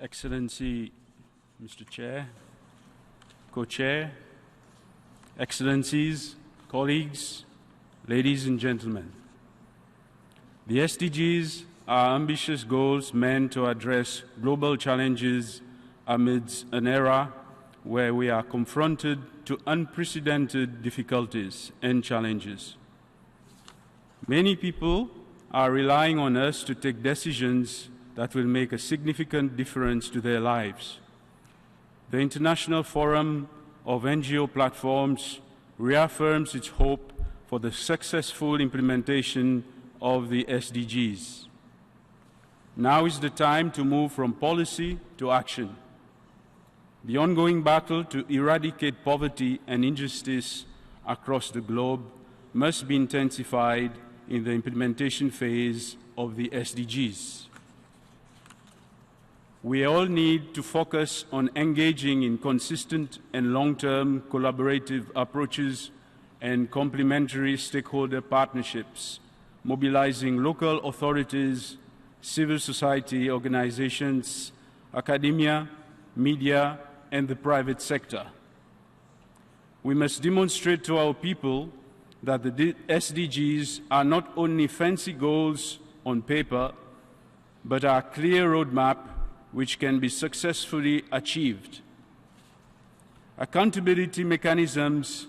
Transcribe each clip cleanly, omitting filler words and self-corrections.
Excellency, Mr. Chair, Co-Chair, Excellencies, colleagues, ladies and gentlemen. The SDGs are ambitious goals meant to address global challenges amidst an era where we are confronted to unprecedented difficulties and challenges. Many people are relying on us to take decisions that will make a significant difference to their lives. The International Forum of NGO Platforms reaffirms its hope for the successful implementation of the SDGs. Now is the time to move from policy to action. The ongoing battle to eradicate poverty and injustice across the globe must be intensified in the implementation phase of the SDGs. We all need to focus on engaging in consistent and long-term collaborative approaches and complementary stakeholder partnerships, mobilizing local authorities, civil society organizations, academia, media, and the private sector. We must demonstrate to our people that the SDGs are not only fancy goals on paper, but are a clear roadmap which can be successfully achieved. Accountability mechanisms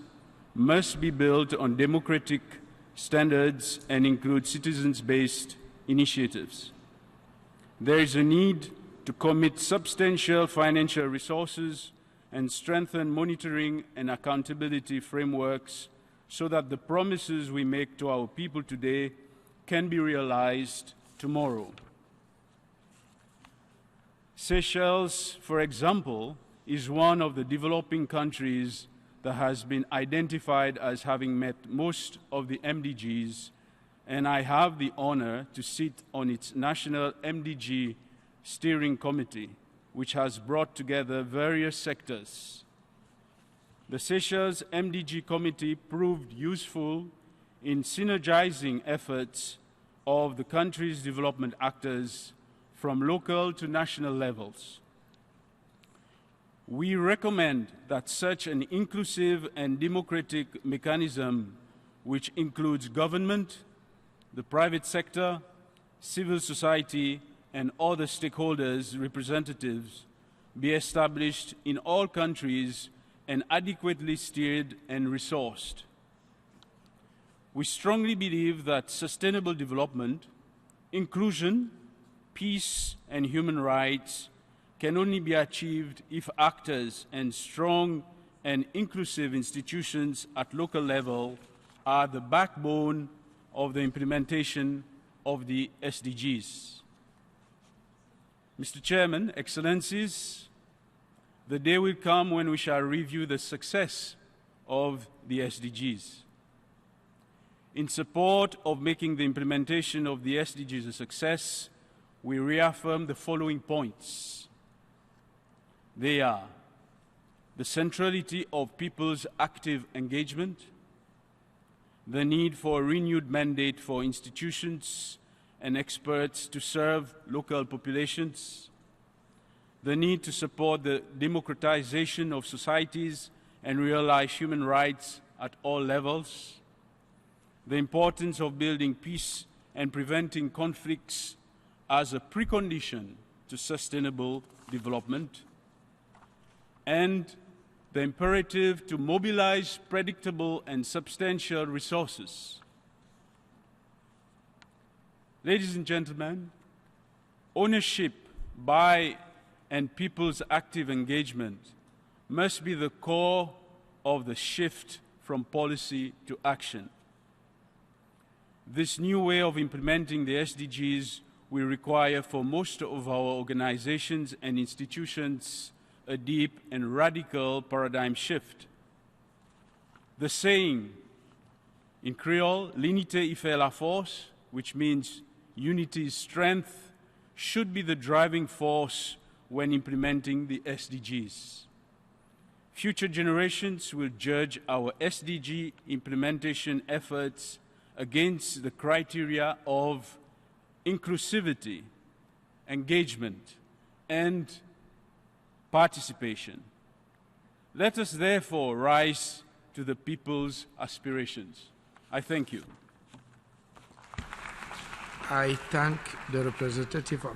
must be built on democratic standards and include citizens-based initiatives. There is a need to commit substantial financial resources and strengthen monitoring and accountability frameworks so that the promises we make to our people today can be realized tomorrow. Seychelles, for example, is one of the developing countries that has been identified as having met most of the MDGs, and I have the honor to sit on its National MDG Steering Committee, which has brought together various sectors. The Seychelles MDG Committee proved useful in synergizing efforts of the country's development actors from local to national levels. We recommend that such an inclusive and democratic mechanism, which includes government, the private sector, civil society, and other stakeholders' representatives, be established in all countries and adequately steered and resourced. We strongly believe that sustainable development, inclusion, peace, and human rights can only be achieved if actors and strong and inclusive institutions at local level are the backbone of the implementation of the SDGs. Mr. Chairman, Excellencies, the day will come when we shall review the success of the SDGs. In support of making the implementation of the SDGs a success, we reaffirm the following points. They are the centrality of people's active engagement, the need for a renewed mandate for institutions and experts to serve local populations, the need to support the democratization of societies and realize human rights at all levels, the importance of building peace and preventing conflicts as a precondition to sustainable development, and the imperative to mobilize predictable and substantial resources. Ladies and gentlemen, ownership by and people's active engagement must be the core of the shift from policy to action. This new way of implementing the SDGs will require for most of our organizations and institutions a deep and radical paradigm shift. The saying in Creole, l'unité y fait la force, which means unity is strength, should be the driving force when implementing the SDGs. Future generations will judge our SDG implementation efforts against the criteria of inclusivity, engagement, and participation. Let us therefore rise to the people's aspirations. I thank you. I thank the representative of